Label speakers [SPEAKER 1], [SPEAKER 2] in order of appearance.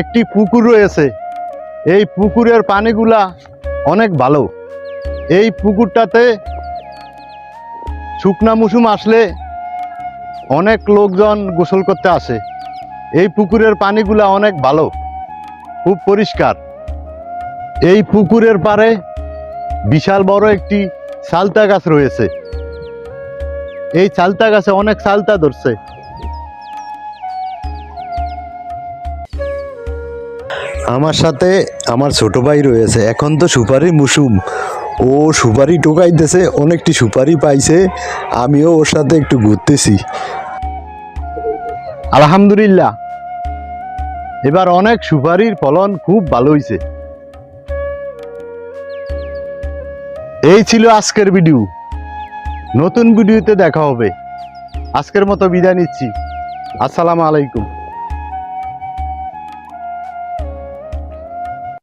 [SPEAKER 1] একটি পুকুর রয়েছে। এই পুকুরের পানিগুলা অনেক ভালো। এই পুকুরটাতে শুকনা মৌসুম আসলে অনেক লোকজন গোসল করতে আসে। এই পুকুরের পানিগুলা অনেক ভালো, খুব পরিষ্কার। এই পুকুরের পাড়ে বিশাল বড় একটি সালতা গাছ রয়েছে। এই সালতা গাছে অনেক সালতা ধরছে। আমার সাথে আমার ছোট ভাই রয়েছে। এখন তো সুপারি মৌসুম, ও সুপারি টোকাইতেছে, অনেকটি সুপারি পাইছে। আমিও ওর সাথে একটু ঘুরতেছি। আলহামদুলিল্লাহ, এবার অনেক সুপারির ফলন খুব ভালো হয়েছে। এই ছিল আজকের ভিডিও। নতুন ভিডিওতে দেখা হবে। আজকের মতো বিদায় নিচ্ছি। আসসালামু আলাইকুম।